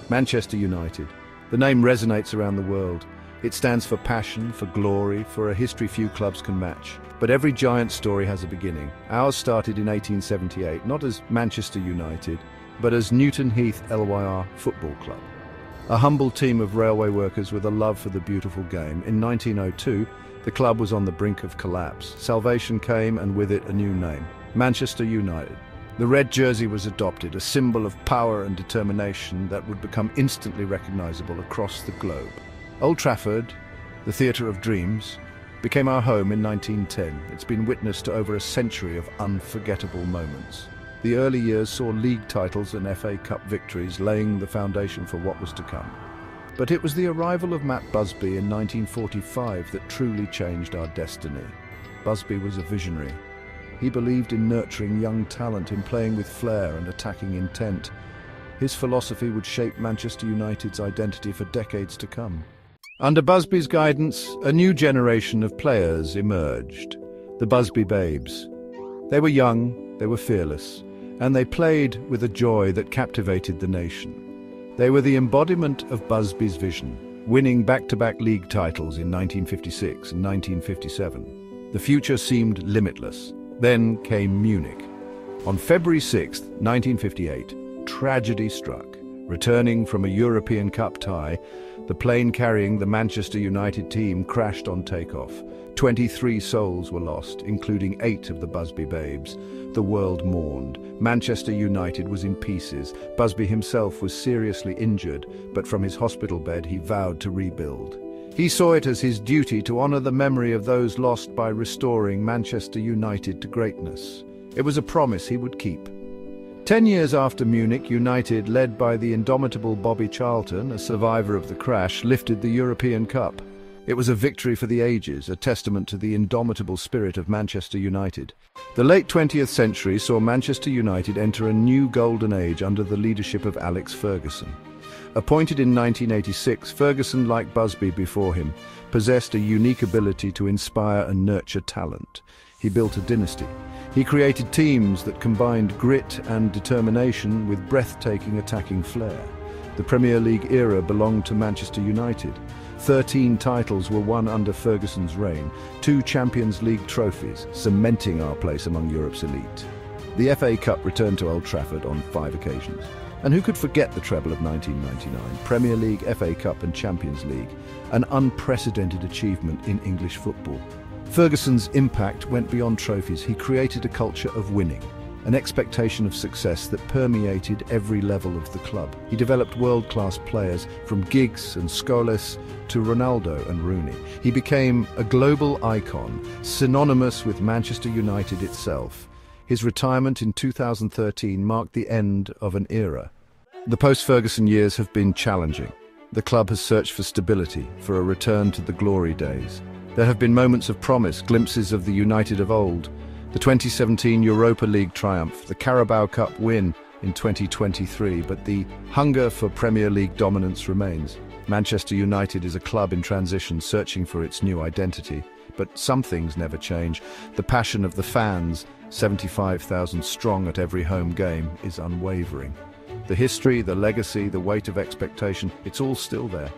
Manchester United. The name resonates around the world. It stands for passion, for glory, for a history few clubs can match. But every giant story has a beginning. Ours started in 1878, not as Manchester United, but as Newton Heath LYR Football Club. A humble team of railway workers with a love for the beautiful game. In 1902, the club was on the brink of collapse. Salvation came, and with it a new name, Manchester United. The red jersey was adopted, a symbol of power and determination that would become instantly recognizable across the globe. Old Trafford, the theatre of dreams, became our home in 1910. It's been witness to over a century of unforgettable moments. The early years saw league titles and FA Cup victories, laying the foundation for what was to come. But it was the arrival of Matt Busby in 1945 that truly changed our destiny. Busby was a visionary. He believed in nurturing young talent, in playing with flair and attacking intent. His philosophy would shape Manchester United's identity for decades to come. Under Busby's guidance, a new generation of players emerged, the Busby Babes. They were young, they were fearless, and they played with a joy that captivated the nation. They were the embodiment of Busby's vision, winning back-to-back league titles in 1956 and 1957. The future seemed limitless. Then came Munich. On February 6, 1958, tragedy struck. Returning from a European Cup tie, the plane carrying the Manchester United team crashed on takeoff. 23 souls were lost, including 8 of the Busby Babes. The world mourned. Manchester United was in pieces. Busby himself was seriously injured, but from his hospital bed he vowed to rebuild. He saw it as his duty to honour the memory of those lost by restoring Manchester United to greatness. It was a promise he would keep. 10 years after Munich, United, led by the indomitable Bobby Charlton, a survivor of the crash, lifted the European Cup. It was a victory for the ages, a testament to the indomitable spirit of Manchester United. The late 20th century saw Manchester United enter a new golden age under the leadership of Alex Ferguson. Appointed in 1986, Ferguson, like Busby before him, possessed a unique ability to inspire and nurture talent. He built a dynasty. He created teams that combined grit and determination with breathtaking attacking flair. The Premier League era belonged to Manchester United. 13 titles were won under Ferguson's reign, 2 Champions League trophies, cementing our place among Europe's elite. The FA Cup returned to Old Trafford on 5 occasions. And who could forget the treble of 1999, Premier League, FA Cup and Champions League, an unprecedented achievement in English football. Ferguson's impact went beyond trophies. He created a culture of winning, an expectation of success that permeated every level of the club. He developed world-class players, from Giggs and Scholes to Ronaldo and Rooney. He became a global icon, synonymous with Manchester United itself. His retirement in 2013 marked the end of an era. The post-Ferguson years have been challenging. The club has searched for stability, for a return to the glory days. There have been moments of promise, glimpses of the United of old. The 2017 Europa League triumph, the Carabao Cup win in 2023, but the hunger for Premier League dominance remains. Manchester United is a club in transition, searching for its new identity. But some things never change. The passion of the fans, 75,000 strong at every home game, is unwavering. The history, the legacy, the weight of expectation, it's all still there.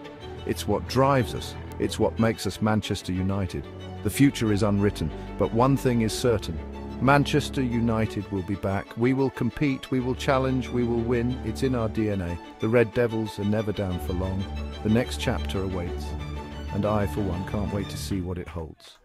It's what drives us. It's what makes us Manchester United. The future is unwritten, but one thing is certain. Manchester United will be back. We will compete, we will challenge, we will win. It's in our DNA. The Red Devils are never down for long. The next chapter awaits. And I, for one, can't wait to see what it holds.